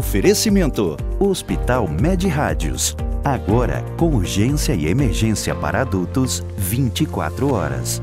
Oferecimento: Hospital Med Rádios. Agora, com urgência e emergência para adultos, 24 horas.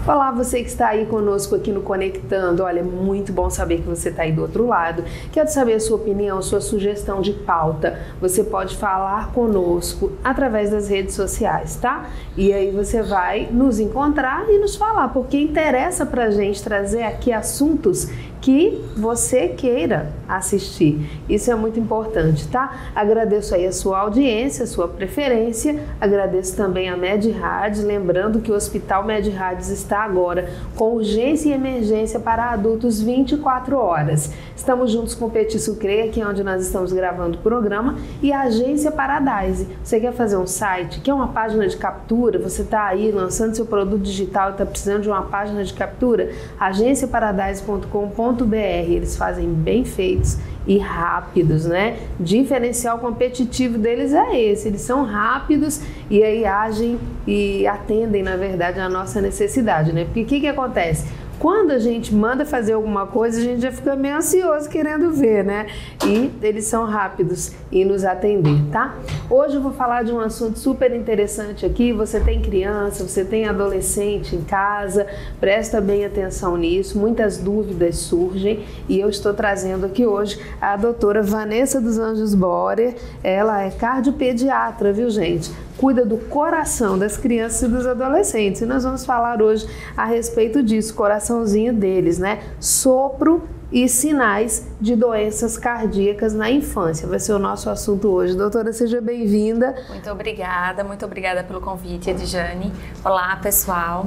Olá, você que está aí conosco aqui no Conectando. Olha, é muito bom saber que você está aí do outro lado. Quero saber a sua opinião, sua sugestão de pauta. Você pode falar conosco através das redes sociais, tá? E aí você vai nos encontrar e nos falar, porque interessa pra gente trazer aqui assuntos que você queira assistir. Isso é muito importante, tá? Agradeço aí a sua audiência, a sua preferência. Agradeço também a Med Rádios, lembrando que o Hospital Med Rádios está agora com urgência e emergência para adultos 24 horas. Estamos juntos com o Petit Sucre, que é onde nós estamos gravando o programa, e a Agência Paradise. Você quer fazer um site, quer uma página de captura, você está aí lançando seu produto digital e está precisando de uma página de captura? agenciaparadise.com.br. Eles fazem bem feitos e rápidos, né? Diferencial competitivo deles é esse, eles são rápidos e aí agem e atendem, na verdade, a nossa necessidade, né? Porque o que acontece? Quando a gente manda fazer alguma coisa, a gente já fica meio ansioso querendo ver, né? E eles são rápidos em nos atender, tá? Hoje eu vou falar de um assunto super interessante aqui. Você tem criança, você tem adolescente em casa, presta bem atenção nisso. Muitas dúvidas surgem e eu estou trazendo aqui hoje a doutora Vanessa dos Anjos Borer. Ela é cardiopediatra, viu, gente? Cuida do coração das crianças e dos adolescentes. E nós vamos falar hoje a respeito disso, coraçãozinho deles, né? Sopro e sinais de doenças cardíacas na infância. Vai ser o nosso assunto hoje. Doutora, seja bem-vinda. Muito obrigada pelo convite, Edjane. Olá, pessoal.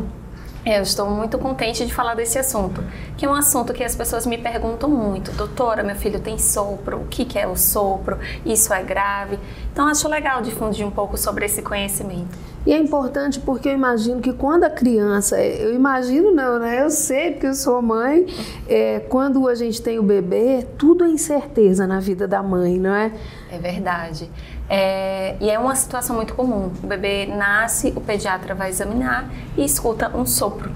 Eu estou muito contente de falar desse assunto, que é um assunto que as pessoas me perguntam muito. Doutora, meu filho tem sopro, o que é o sopro? Isso é grave? Então, acho legal difundir um pouco sobre esse conhecimento. E é importante porque eu imagino que quando a criança, eu sei porque eu sou mãe, quando a gente tem o bebê, tudo é incerteza na vida da mãe, não é? É verdade. E é uma situação muito comum. O bebê nasce, o pediatra vai examinar e escuta um sopro.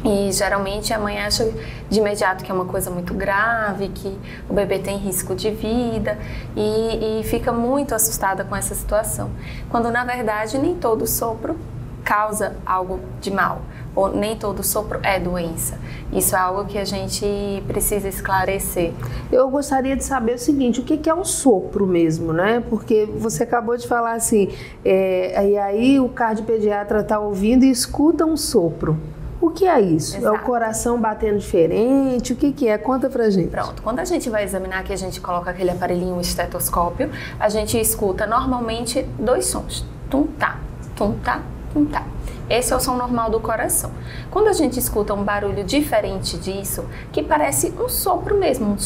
E geralmente a mãe acha de imediato que é uma coisa muito grave, que o bebê tem risco de vida e fica muito assustada com essa situação. Quando na verdade nem todo sopro causa algo de mal, ou nem todo sopro é doença. Isso é algo que a gente precisa esclarecer. Eu gostaria de saber o seguinte, o que é um sopro mesmo, né? Porque você acabou de falar assim, e aí o cardiopediatra está ouvindo e escuta um sopro. O que é isso? Exato. É o coração batendo diferente? O que é? Conta pra gente. Pronto, quando a gente vai examinar, que a gente coloca aquele aparelhinho, o estetoscópio, a gente escuta normalmente dois sons. Tum-tá, tum-tá, tum-tá. Esse é o som normal do coração. Quando a gente escuta um barulho diferente disso, que parece um sopro mesmo,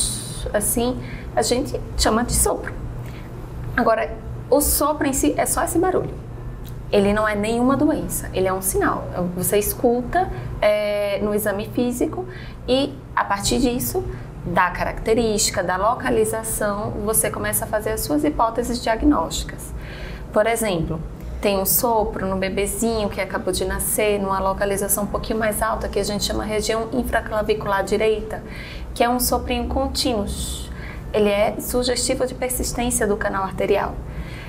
assim, a gente chama de sopro. Agora, o sopro em si é só esse barulho. Ele não é nenhuma doença, ele é um sinal. Você escuta no exame físico e, a partir disso, da característica, da localização, você começa a fazer as suas hipóteses diagnósticas. Por exemplo, tem um sopro no bebezinho que acabou de nascer, numa localização um pouquinho mais alta, que a gente chama região infraclavicular direita, que é um soprinho contínuo. Ele é sugestivo de persistência do canal arterial.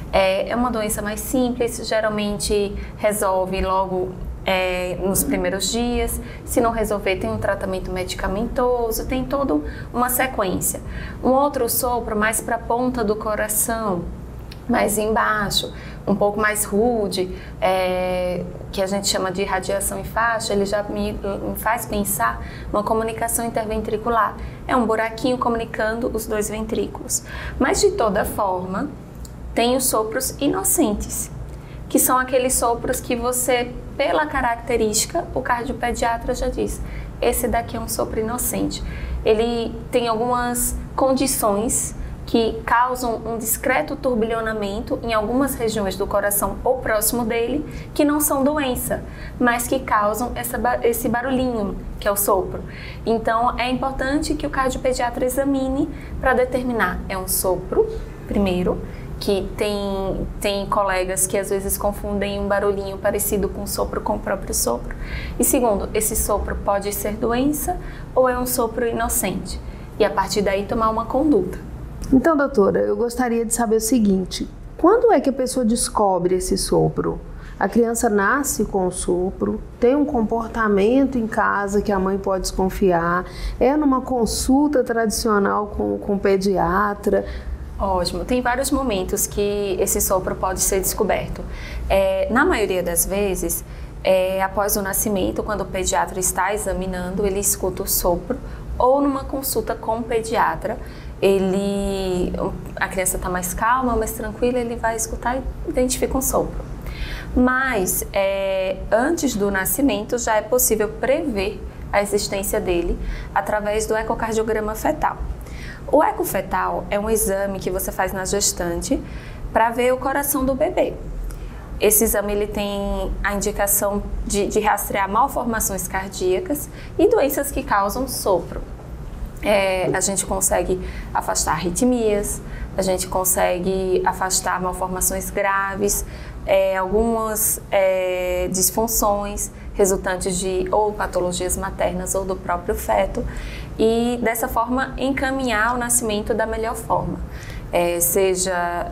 É uma doença mais simples, geralmente resolve logo nos primeiros dias. Se não resolver, tem um tratamento medicamentoso, tem toda uma sequência. Um outro sopro mais para a ponta do coração, mais embaixo, um pouco mais rude, que a gente chama de radiação em faixa, ele já me faz pensar numa comunicação interventricular. É um buraquinho comunicando os dois ventrículos. Mas, de toda forma, tem os sopros inocentes, que são aqueles sopros que você, pela característica, o cardiopediatra já diz, esse daqui é um sopro inocente. Ele tem algumas condições que causam um discreto turbilhonamento em algumas regiões do coração ou próximo dele, que não são doença, mas que causam esse barulhinho, que é o sopro. Então, é importante que o cardiopediatra examine para determinar, é um sopro, primeiro, que tem colegas que às vezes confundem um barulhinho parecido com sopro com o próprio sopro. E segundo, esse sopro pode ser doença ou é um sopro inocente? E a partir daí tomar uma conduta. Então, doutora, eu gostaria de saber o seguinte: quando é que a pessoa descobre esse sopro? A criança nasce com o sopro, tem um comportamento em casa que a mãe pode desconfiar, é numa consulta tradicional com o pediatra? Ótimo, tem vários momentos que esse sopro pode ser descoberto. Na maioria das vezes, após o nascimento, quando o pediatra está examinando, ele escuta o sopro, ou numa consulta com o pediatra, a criança está mais calma, mais tranquila, ele vai escutar e identifica um sopro. Mas antes do nascimento já é possível prever a existência dele através do ecocardiograma fetal. O ecofetal é um exame que você faz na gestante para ver o coração do bebê. Esse exame ele tem a indicação de rastrear malformações cardíacas e doenças que causam sopro. A gente consegue afastar arritmias, a gente consegue afastar malformações graves, algumas disfunções resultantes de ou patologias maternas ou do próprio feto, e dessa forma encaminhar o nascimento da melhor forma. Seja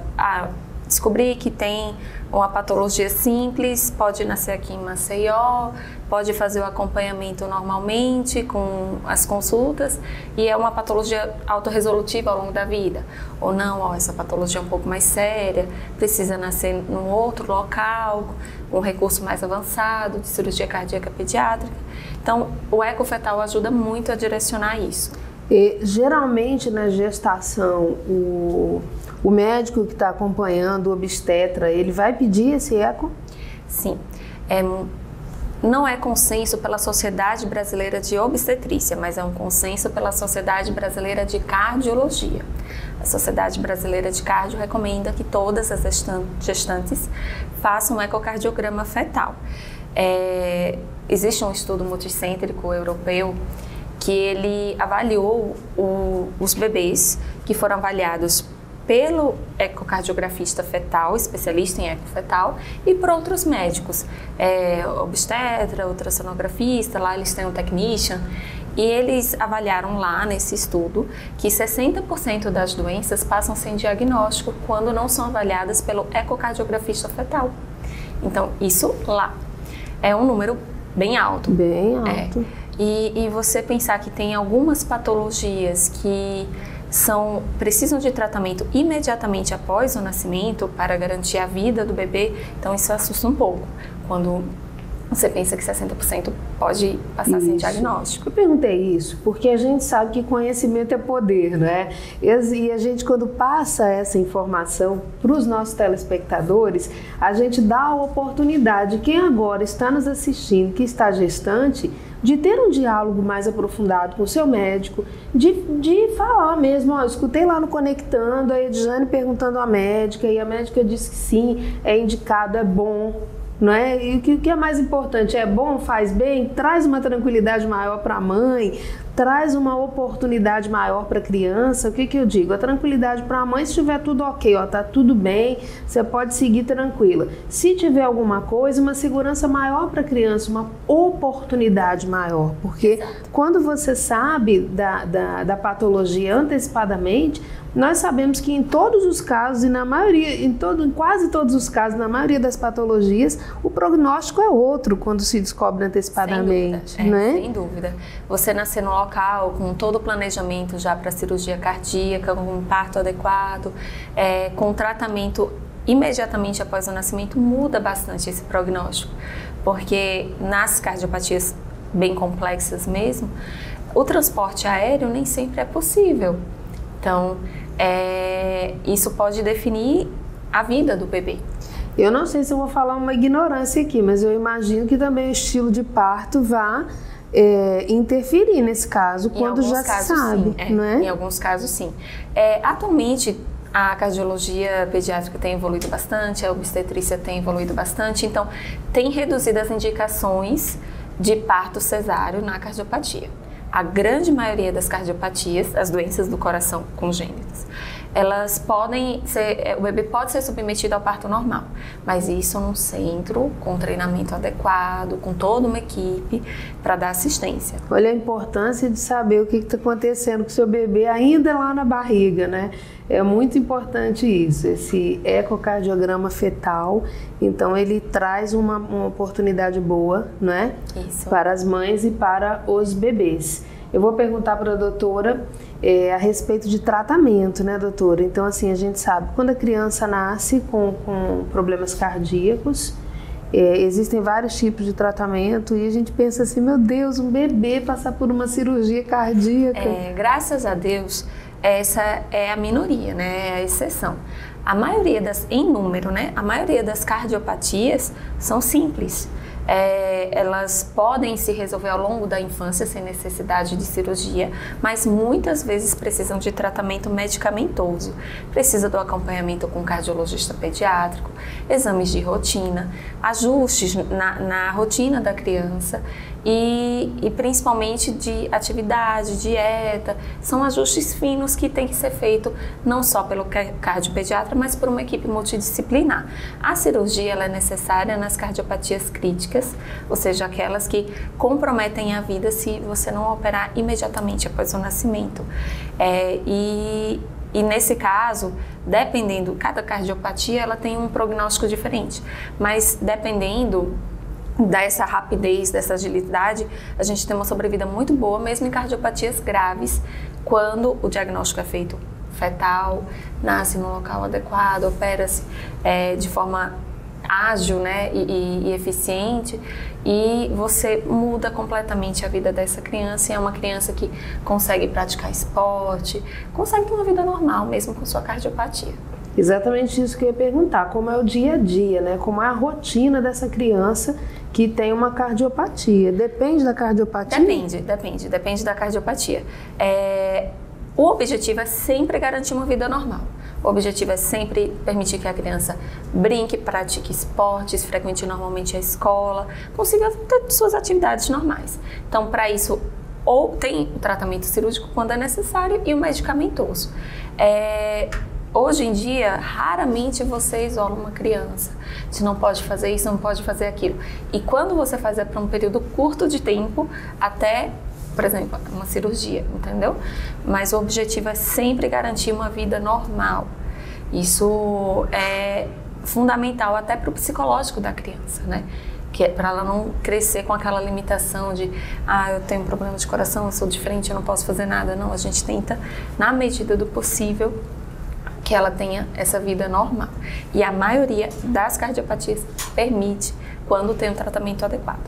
descobrir que tem uma patologia simples, pode nascer aqui em Maceió, pode fazer o acompanhamento normalmente com as consultas, e é uma patologia autorresolutiva ao longo da vida. Ou não, essa patologia é um pouco mais séria, precisa nascer num outro local, com um recurso mais avançado de cirurgia cardíaca pediátrica. Então, o ecofetal ajuda muito a direcionar isso. E, geralmente, na gestação, o médico que está acompanhando, o obstetra, ele vai pedir esse eco? Sim. Não é consenso pela Sociedade Brasileira de Obstetrícia, mas é um consenso pela Sociedade Brasileira de Cardiologia. A Sociedade Brasileira de Cardio recomenda que todas as gestantes façam um ecocardiograma fetal. Existe um estudo multicêntrico europeu que ele avaliou os bebês que foram avaliados pelo ecocardiografista fetal, especialista em ecofetal, e por outros médicos, obstetra, ultrassonografista, lá eles têm um technician, e eles avaliaram lá nesse estudo que 60% das doenças passam sem diagnóstico quando não são avaliadas pelo ecocardiografista fetal. Então, isso lá é um número bem alto. Bem alto. E você pensar que tem algumas patologias que precisam de tratamento imediatamente após o nascimento para garantir a vida do bebê, então isso assusta um pouco, quando você pensa que 60% pode passar sem diagnóstico. Eu perguntei isso porque a gente sabe que conhecimento é poder, né? E a gente, quando passa essa informação para os nossos telespectadores, a gente dá a oportunidade, quem agora está nos assistindo, que está gestante, de ter um diálogo mais aprofundado com o seu médico, de falar mesmo, eu escutei lá no Conectando a Edjane perguntando à médica, e a médica disse que sim, é indicado, é bom, não é? E o que é mais importante, é bom, faz bem, traz uma tranquilidade maior para a mãe, traz uma oportunidade maior para a criança. O que eu digo? A tranquilidade para a mãe, se tiver tudo ok, tá tudo bem, você pode seguir tranquila. Se tiver alguma coisa, uma segurança maior para a criança, uma oportunidade maior, porque quando você sabe da patologia antecipadamente, nós sabemos que em todos os casos, e na maioria, em quase todos os casos, na maioria das patologias, o prognóstico é outro quando se descobre antecipadamente. Sem dúvida, né? Sem dúvida. Você nascer no local com todo o planejamento já para cirurgia cardíaca, com um parto adequado, com tratamento imediatamente após o nascimento, muda bastante esse prognóstico, porque nas cardiopatias bem complexas mesmo, o transporte aéreo nem sempre é possível. Então, isso pode definir a vida do bebê. Eu não sei se eu vou falar uma ignorância aqui, mas eu imagino que também o estilo de parto vá interferir nesse caso, quando já se sabe, sim, não é? Em alguns casos, sim. Atualmente, a cardiologia pediátrica tem evoluído bastante, a obstetrícia tem evoluído bastante, então tem reduzido as indicações de parto cesáreo na cardiopatia. A grande maioria das cardiopatias, as doenças do coração congênitas, elas podem ser, o bebê pode ser submetido ao parto normal, mas isso num centro com treinamento adequado, com toda uma equipe para dar assistência. Olha a importância de saber o que está acontecendo com o seu bebê ainda lá na barriga, né? É muito importante isso, esse ecocardiograma fetal. Então ele traz uma oportunidade boa, né? Isso. Para as mães e para os bebês. Eu vou perguntar para a doutora a respeito de tratamento, né, doutora? Então, assim, a gente sabe, quando a criança nasce com problemas cardíacos, existem vários tipos de tratamento e a gente pensa assim, meu Deus, um bebê passar por uma cirurgia cardíaca. Graças a Deus, essa é a minoria, né, é a exceção. A maioria em número, né, a maioria das cardiopatias são simples. Elas podem se resolver ao longo da infância sem necessidade de cirurgia, mas muitas vezes precisam de tratamento medicamentoso. Precisa do acompanhamento com cardiologista pediátrico, exames de rotina, ajustes na rotina da criança e principalmente de atividade, dieta. São ajustes finos que tem que ser feito não só pelo cardiopediatra, mas por uma equipe multidisciplinar. A cirurgia ela é necessária nas cardiopatias críticas, ou seja, aquelas que comprometem a vida se você não operar imediatamente após o nascimento. E nesse caso, dependendo, cada cardiopatia ela tem um prognóstico diferente, mas dependendo dessa rapidez, dessa agilidade, a gente tem uma sobrevida muito boa, mesmo em cardiopatias graves, quando o diagnóstico é feito fetal, nasce no local adequado, opera-se de forma ágil, né, e eficiente, e você muda completamente a vida dessa criança. E é uma criança que consegue praticar esporte, consegue ter uma vida normal, mesmo com sua cardiopatia. Exatamente isso que eu ia perguntar, como é o dia a dia, né? Como é a rotina dessa criança que tem uma cardiopatia? Depende da cardiopatia? Depende da cardiopatia. O objetivo é sempre garantir uma vida normal. O objetivo é sempre permitir que a criança brinque, pratique esportes, frequente normalmente a escola, consiga ter suas atividades normais. Então, para isso, ou tem o tratamento cirúrgico quando é necessário e o medicamentoso. Hoje em dia, raramente você isola uma criança. Você não pode fazer isso, não pode fazer aquilo. E quando você faz por um período curto de tempo, até, por exemplo, uma cirurgia, entendeu? Mas o objetivo é sempre garantir uma vida normal. Isso é fundamental até para o psicológico da criança, né? Que é para ela não crescer com aquela limitação de eu tenho problema de coração, eu sou diferente, eu não posso fazer nada. Não, a gente tenta, na medida do possível, que ela tenha essa vida normal. E a maioria das cardiopatias permite quando tem um tratamento adequado.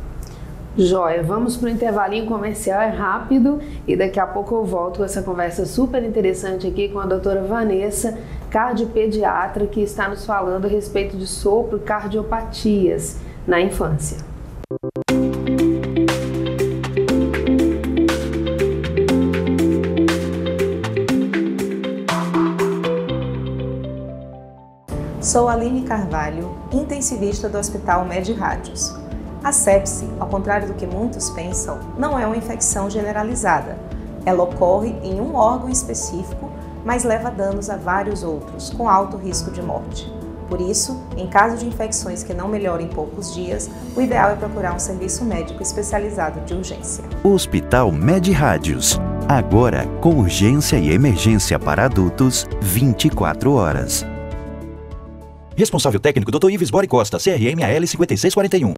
Joia, vamos para o intervalinho comercial, é rápido, e daqui a pouco eu volto com essa conversa super interessante aqui com a doutora Vanessa, cardiopediatra, que está nos falando a respeito de sopro e cardiopatias na infância. Sou Aline Carvalho, intensivista do Hospital Med Rádios. A sepse, ao contrário do que muitos pensam, não é uma infecção generalizada. Ela ocorre em um órgão específico, mas leva danos a vários outros, com alto risco de morte. Por isso, em caso de infecções que não melhoram em poucos dias, o ideal é procurar um serviço médico especializado de urgência. Hospital Med Rádios. Agora com urgência e emergência para adultos, 24 horas. Responsável técnico Dr. Ives Bori Costa, CRM-AL 5641.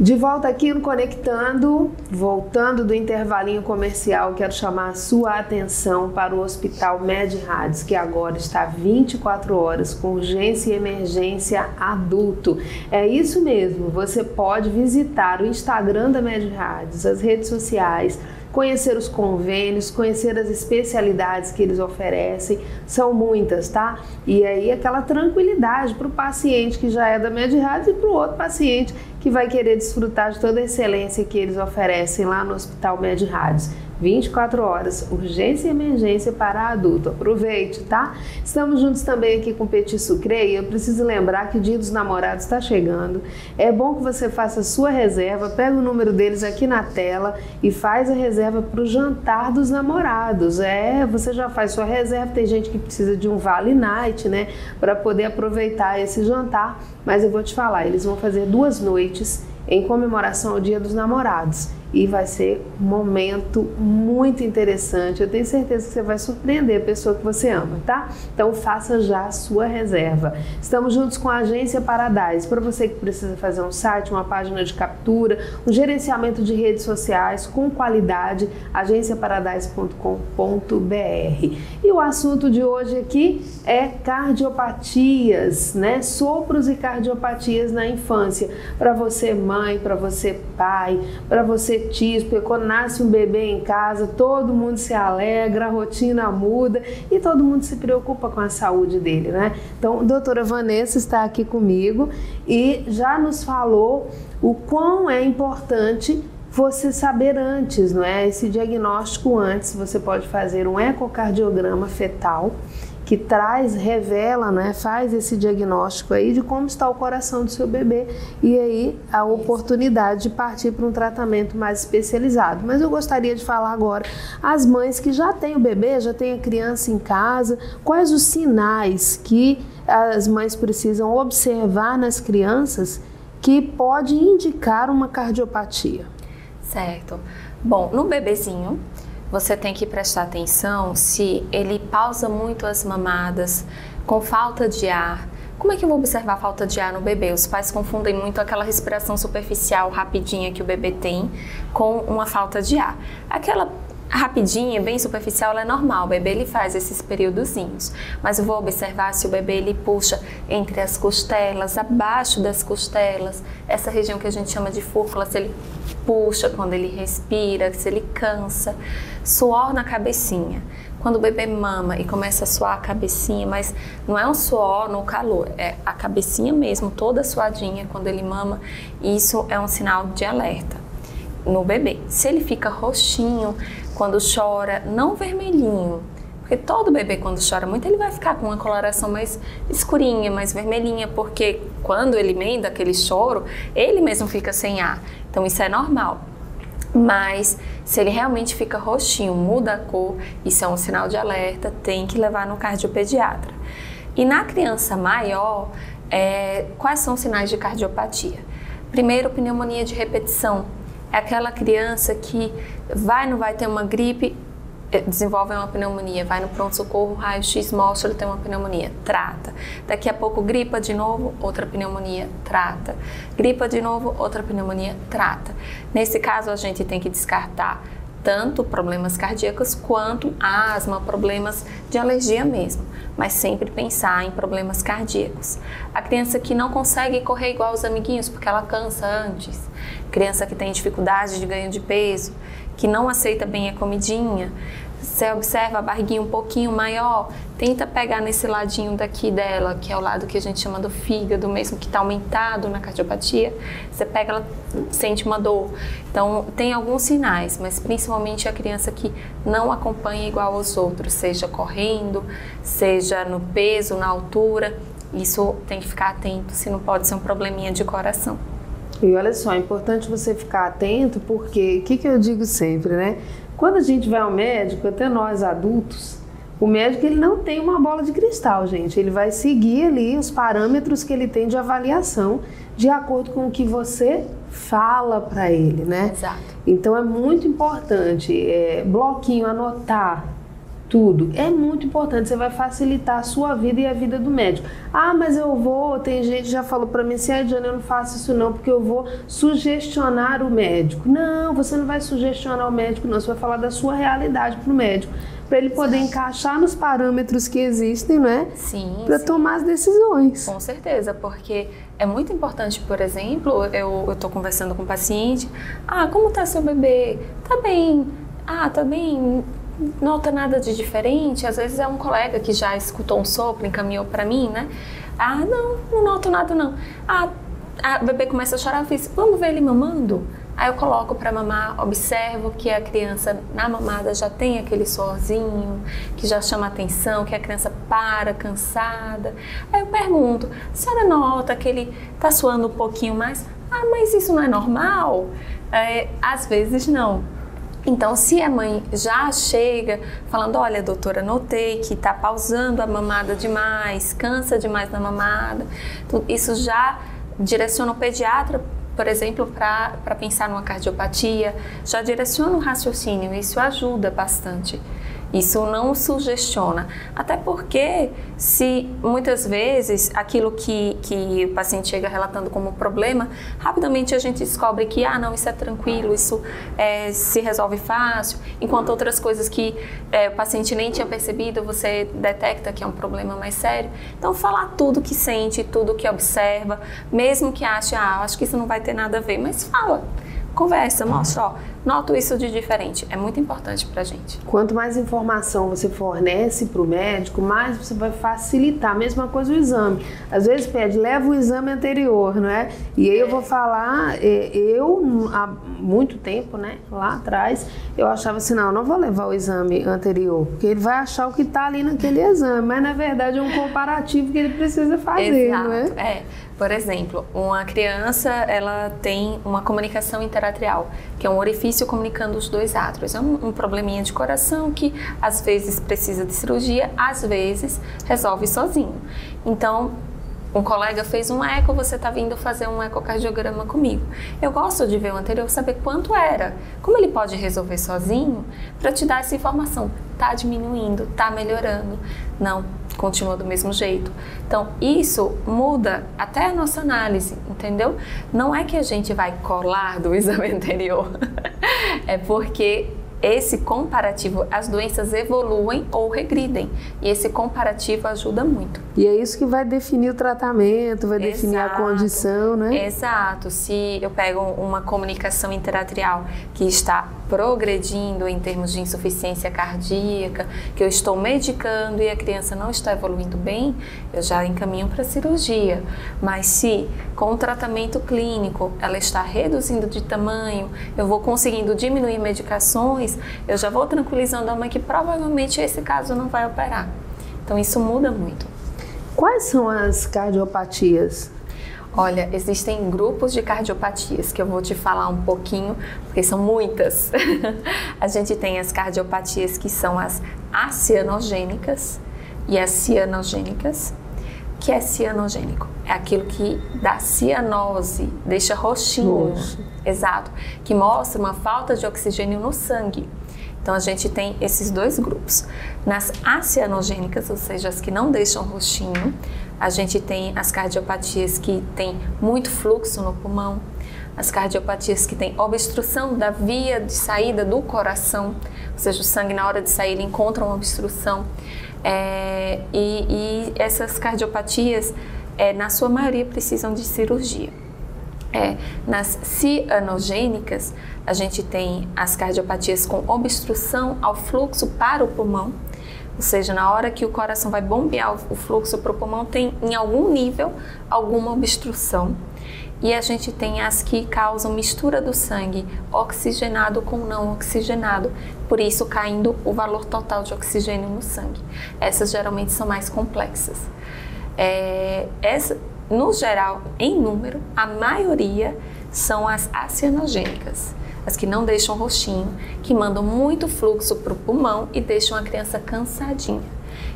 De volta aqui no Conectando, voltando do intervalinho comercial, quero chamar a sua atenção para o Hospital Med Rádios, que agora está 24 horas com urgência e emergência adulto. É isso mesmo, você pode visitar o Instagram da Med Rádios, as redes sociais, conhecer os convênios, conhecer as especialidades que eles oferecem, são muitas, tá? E aí aquela tranquilidade para o paciente que já é da Med Rádios e para o outro paciente que vai querer desfrutar de toda a excelência que eles oferecem lá no Hospital Med Rádios. 24 horas, urgência e emergência para adulto. Aproveite, tá? Estamos juntos também aqui com o Petit Sucre e eu preciso lembrar que o Dia dos Namorados está chegando. É bom que você faça a sua reserva, pega o número deles aqui na tela e faz a reserva para o jantar dos namorados. Você já faz sua reserva, tem gente que precisa de um Vale Night, né, para poder aproveitar esse jantar, mas eu vou te falar, eles vão fazer 2 noites em comemoração ao Dia dos Namorados. E vai ser um momento muito interessante. Eu tenho certeza que você vai surpreender a pessoa que você ama, tá? Então faça já a sua reserva. Estamos juntos com a Agência Paradise. Para você que precisa fazer um site, uma página de captura, um gerenciamento de redes sociais com qualidade, agenciaparadise.com.br. E o assunto de hoje aqui é cardiopatias, né? Sopros e cardiopatias na infância. Para você mãe, para você pai, para você tio, porque quando nasce um bebê em casa, todo mundo se alegra, a rotina muda e todo mundo se preocupa com a saúde dele, né? Então, a doutora Vanessa está aqui comigo e já nos falou o quão é importante você saber antes, não é? Esse diagnóstico antes, você pode fazer um ecocardiograma fetal, que revela, né, faz esse diagnóstico aí de como está o coração do seu bebê e aí a oportunidade de partir para um tratamento mais especializado. Mas eu gostaria de falar agora as mães que já têm o bebê, já têm a criança em casa, quais os sinais que as mães precisam observar nas crianças que pode indicar uma cardiopatia. Certo. Bom, no bebezinho, você tem que prestar atenção se ele pausa muito as mamadas, com falta de ar. Como é que eu vou observar a falta de ar no bebê? Os pais confundem muito aquela respiração superficial rapidinha que o bebê tem com uma falta de ar. Aquela rapidinha, bem superficial, ela é normal, o bebê ele faz esses períodozinhos, mas eu vou observar se o bebê ele puxa entre as costelas, abaixo das costelas, essa região que a gente chama de fúrcula, se ele puxa quando ele respira, se ele cansa, suor na cabecinha. Quando o bebê mama e começa a suar a cabecinha, mas não é um suor no calor, é a cabecinha mesmo, toda suadinha quando ele mama, isso é um sinal de alerta no bebê. Se ele fica roxinho quando chora, não vermelhinho, porque todo bebê quando chora muito ele vai ficar com uma coloração mais escurinha, mais vermelhinha, porque quando ele emenda aquele choro, ele mesmo fica sem ar, então isso é normal. Mas se ele realmente fica roxinho, muda a cor, isso é um sinal de alerta, tem que levar no cardiopediatra. E na criança maior, quais são os sinais de cardiopatia? Primeiro, pneumonia de repetição. É aquela criança que não vai ter uma gripe, desenvolve uma pneumonia, vai no pronto-socorro, raio-x mostra ele tem uma pneumonia, trata. Daqui a pouco gripa de novo, outra pneumonia, trata. Gripa de novo, outra pneumonia, trata. Nesse caso a gente tem que descartar tanto problemas cardíacos quanto asma, problemas de alergia mesmo, mas sempre pensar em problemas cardíacos. A criança que não consegue correr igual os amiguinhos porque ela cansa antes, criança que tem dificuldade de ganho de peso, que não aceita bem a comidinha, você observa a barriguinha um pouquinho maior, tenta pegar nesse ladinho daqui dela, que é o lado que a gente chama do fígado mesmo, que está aumentado na cardiopatia, você pega, ela sente uma dor. Então, tem alguns sinais, mas principalmente a criança que não acompanha igual aos outros, seja correndo, seja no peso, na altura, isso tem que ficar atento, se não pode ser um probleminha de coração. E olha só, é importante você ficar atento, porque o que eu digo sempre, né? Quando a gente vai ao médico, até nós adultos, o médico ele não tem uma bola de cristal, gente. Ele vai seguir ali os parâmetros que ele tem de avaliação de acordo com o que você fala para ele, né? Exato. Então é muito importante, bloquinho, anotar tudo. É muito importante, você vai facilitar a sua vida e a vida do médico. Ah, mas tem gente que já falou para mim assim, Diana, eu não faço isso não, porque eu vou sugestionar o médico. Não, você não vai sugestionar o médico não, você vai falar da sua realidade para o médico, para ele poder encaixar nos parâmetros que existem, né? Sim. Para tomar as decisões. Com certeza, porque é muito importante, por exemplo, eu estou conversando com o paciente, como está seu bebê? Tá bem. Tá bem. Nota nada de diferente, às vezes é um colega que já escutou um sopro, encaminhou para mim, né? Não noto nada não. O bebê começa a chorar, eu fiz, vamos ver ele mamando? Aí eu coloco para mamar, observo que a criança na mamada já tem aquele suorzinho, que já chama atenção, que a criança para, cansada. Aí eu pergunto, a senhora nota que ele está suando um pouquinho mais? Ah, mas isso não é normal? Às vezes não. Então, se a mãe já chega falando, olha, doutora, notei que está pausando a mamada demais, cansa demais na mamada, isso já direciona o pediatra, por exemplo, para pensar numa cardiopatia, já direciona o raciocínio, isso ajuda bastante. Isso não sugestiona, até porque se muitas vezes aquilo que o paciente chega relatando como problema, rapidamente a gente descobre que, não, isso é tranquilo, isso se resolve fácil, enquanto outras coisas que o paciente nem tinha percebido, você detecta que é um problema mais sério. Então, falar tudo que sente, tudo que observa, mesmo que ache, acho que isso não vai ter nada a ver, mas fala. Conversa, mostra, noto isso de diferente. É muito importante pra gente. Quanto mais informação você fornece pro médico, mais você vai facilitar. A mesma coisa o exame. Às vezes pede, leva o exame anterior, não é? E aí eu vou falar, eu há muito tempo, né, lá atrás, eu achava assim, não vou levar o exame anterior, porque ele vai achar o que tá ali naquele exame, mas na verdade é um comparativo que ele precisa fazer, exato, não é? Por exemplo, uma criança, ela tem uma comunicação interatrial, que é um orifício comunicando os dois átrios. É um probleminha de coração que às vezes precisa de cirurgia, às vezes resolve sozinho. Então, um colega fez um eco, você está vindo fazer um ecocardiograma comigo. Eu gosto de ver o anterior, saber quanto era. Como ele pode resolver sozinho, para te dar essa informação. Está diminuindo, está melhorando. Não, continua do mesmo jeito. Então, isso muda até a nossa análise, entendeu? Não é que a gente vai colar do exame anterior. É porque esse comparativo, as doenças evoluem ou regridem. E esse comparativo ajuda muito. E é isso que vai definir o tratamento, vai definir a condição, né? Exato. Se eu pego uma comunicação interatrial que está progredindo em termos de insuficiência cardíaca, que eu estou medicando e a criança não está evoluindo bem, eu já encaminho para cirurgia. Mas se com o tratamento clínico ela está reduzindo de tamanho, eu vou conseguindo diminuir medicações, eu já vou tranquilizando a mãe que provavelmente esse caso não vai operar. Então isso muda muito. Quais são as cardiopatias? Olha, existem grupos de cardiopatias que eu vou te falar um pouquinho, porque são muitas. A gente tem as cardiopatias que são as acianogênicas e as cianogênicas. O que é cianogênico? É aquilo que dá cianose, deixa roxinho. Exato, que mostra uma falta de oxigênio no sangue. Então a gente tem esses dois grupos. Nas acianogênicas, ou seja, as que não deixam roxinho, a gente tem as cardiopatias que têm muito fluxo no pulmão, as cardiopatias que têm obstrução da via de saída do coração, ou seja, o sangue na hora de sair ele encontra uma obstrução. E essas cardiopatias, na sua maioria, precisam de cirurgia. Nas cianogênicas, a gente tem as cardiopatias com obstrução ao fluxo para o pulmão, ou seja, na hora que o coração vai bombear o fluxo para o pulmão, tem em algum nível alguma obstrução. E a gente tem as que causam mistura do sangue oxigenado com não oxigenado, por isso caindo o valor total de oxigênio no sangue. Essas geralmente são mais complexas. No geral, em número, a maioria são as acianogênicas, as que não deixam roxinho, que mandam muito fluxo para o pulmão e deixam a criança cansadinha,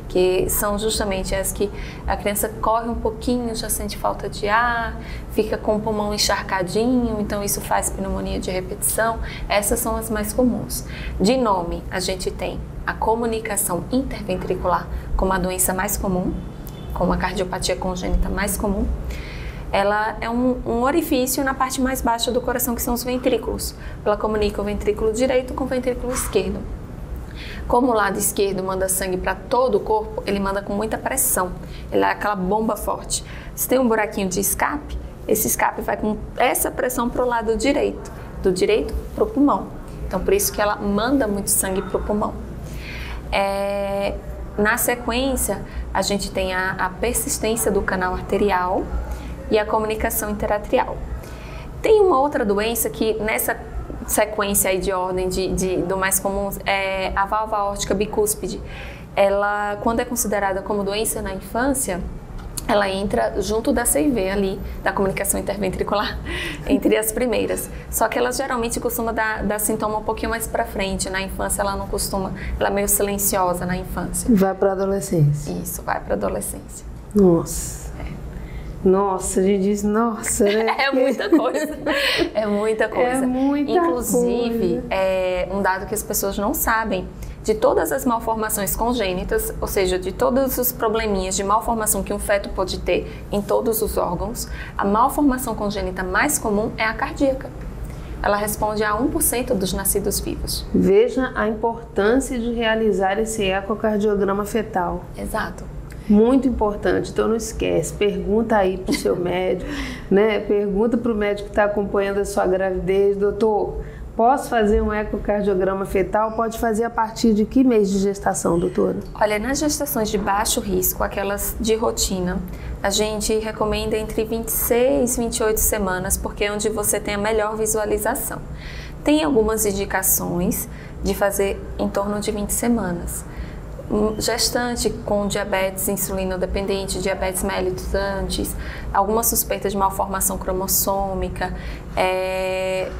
que são justamente as que a criança corre um pouquinho, já sente falta de ar, fica com o pulmão encharcadinho, então isso faz pneumonia de repetição. Essas são as mais comuns. De nome, a gente tem a comunicação interventricular como a doença mais comum, como a cardiopatia congênita mais comum. Ela é um orifício na parte mais baixa do coração, que são os ventrículos. Ela comunica o ventrículo direito com o ventrículo esquerdo. Como o lado esquerdo manda sangue para todo o corpo, ele manda com muita pressão. Ele é aquela bomba forte. Se tem um buraquinho de escape, esse escape vai com essa pressão para o lado direito, do direito para o pulmão. Então, por isso que ela manda muito sangue para o pulmão. Na sequência, a gente tem a persistência do canal arterial e a comunicação interatrial. Tem uma outra doença que nessa sequência aí de ordem do mais comum é a válvula aórtica bicúspide. Ela, quando é considerada como doença na infância, ela entra junto da CIV ali, da comunicação interventricular, entre as primeiras. Só que ela geralmente costuma dar sintoma um pouquinho mais pra frente. Na infância ela não costuma, ela é meio silenciosa na infância. Vai pra adolescência. Isso, vai pra adolescência. Nossa. Nossa, a gente diz, nossa, né? É muita coisa. É muita coisa. É muita Inclusive, coisa. é um dado que as pessoas não sabem, de todas as malformações congênitas, ou seja, de todos os probleminhas de malformação que um feto pode ter em todos os órgãos, a malformação congênita mais comum é a cardíaca. Ela responde a 1% dos nascidos vivos. Veja a importância de realizar esse ecocardiograma fetal. Exato. Muito importante, então não esquece, pergunta aí para o seu médico, né? Pergunta para o médico que está acompanhando a sua gravidez, doutor, posso fazer um ecocardiograma fetal? Pode fazer a partir de que mês de gestação, doutora? Olha, nas gestações de baixo risco, aquelas de rotina, a gente recomenda entre 26 e 28 semanas, porque é onde você tem a melhor visualização. Tem algumas indicações de fazer em torno de 20 semanas. Gestante com diabetes insulino-dependente, diabetes mellitus antes, alguma suspeita de malformação cromossômica,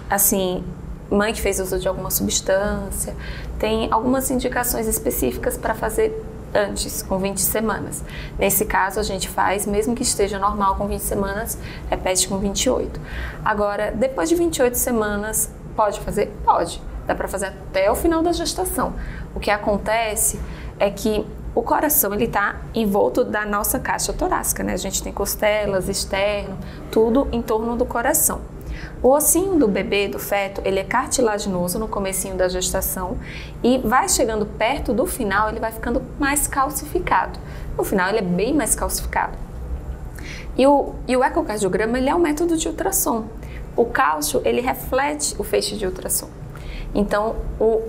assim, mãe que fez uso de alguma substância, tem algumas indicações específicas para fazer antes, com 20 semanas. Nesse caso, a gente faz, mesmo que esteja normal com 20 semanas, repete com 28. Agora, depois de 28 semanas, pode fazer? Pode. Dá para fazer até o final da gestação. O que acontece é que o coração, ele está envolto da nossa caixa torácica, né? A gente tem costelas, externo, tudo em torno do coração. O ossinho do bebê, do feto, ele é cartilaginoso no comecinho da gestação e vai chegando perto do final, ele vai ficando mais calcificado. No final, ele é bem mais calcificado. E o ecocardiograma, ele é um método de ultrassom. O cálcio, ele reflete o feixe de ultrassom. Então,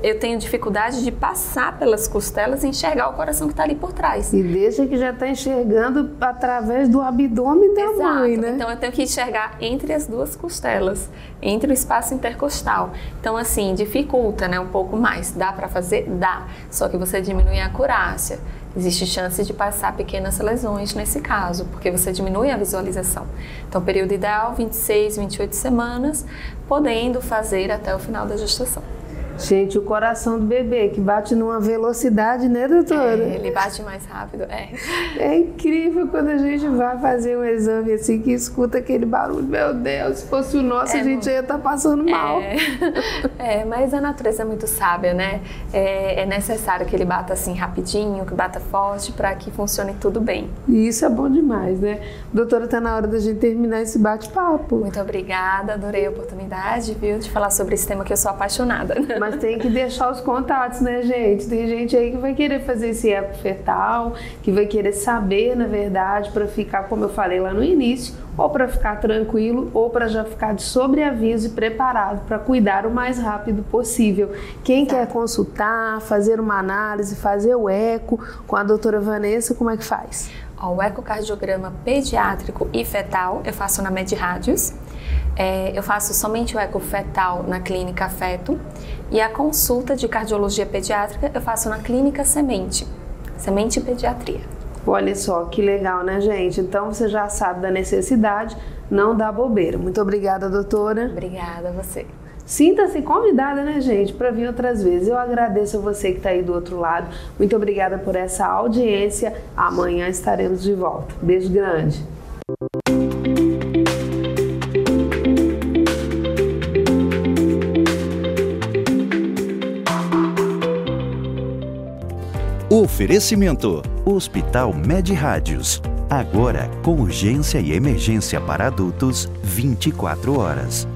eu tenho dificuldade de passar pelas costelas e enxergar o coração que está ali por trás. E deixa que já está enxergando através do abdômen da mãe, né? Então, eu tenho que enxergar entre as duas costelas, entre o espaço intercostal. Então, assim, dificulta, né, um pouco mais. Dá para fazer? Dá. Só que você diminui a acurácia. Existe chance de passar pequenas lesões nesse caso, porque você diminui a visualização. Então, período ideal, 26, 28 semanas, podendo fazer até o final da gestação. Gente, o coração do bebê que bate numa velocidade, né, doutora? Ele bate mais rápido, É incrível quando a gente vai fazer um exame assim, que escuta aquele barulho. Meu Deus, se fosse o nosso, a gente ia estar passando mal. Mas a natureza é muito sábia, né? É necessário que ele bata assim rapidinho, que bata forte, para que funcione tudo bem. E isso é bom demais, né? Doutora, tá na hora da gente terminar esse bate-papo. Muito obrigada, adorei a oportunidade, viu, de falar sobre esse tema que eu sou apaixonada. Mas tem que deixar os contatos, né, gente? Tem gente aí que vai querer fazer esse eco fetal, que vai querer saber, na verdade, para ficar, como eu falei lá no início, ou para ficar tranquilo, ou para já ficar de sobreaviso e preparado para cuidar o mais rápido possível. Quem quer consultar, fazer uma análise, fazer o eco com a doutora Vanessa, como é que faz? O ecocardiograma pediátrico e fetal eu faço na MedRádios. Eu faço somente o eco fetal na clínica Feto e a consulta de cardiologia pediátrica eu faço na clínica Semente e Pediatria. Olha só, que legal, né, gente? Então você já sabe da necessidade, não dá bobeira. Muito obrigada, doutora. Obrigada a você. Sinta-se convidada, né, gente, para vir outras vezes. Eu agradeço a você que está aí do outro lado. Muito obrigada por essa audiência. Amanhã estaremos de volta. Beijo grande. Oferecimento: Hospital MedRádios. Agora com urgência e emergência para adultos 24 horas.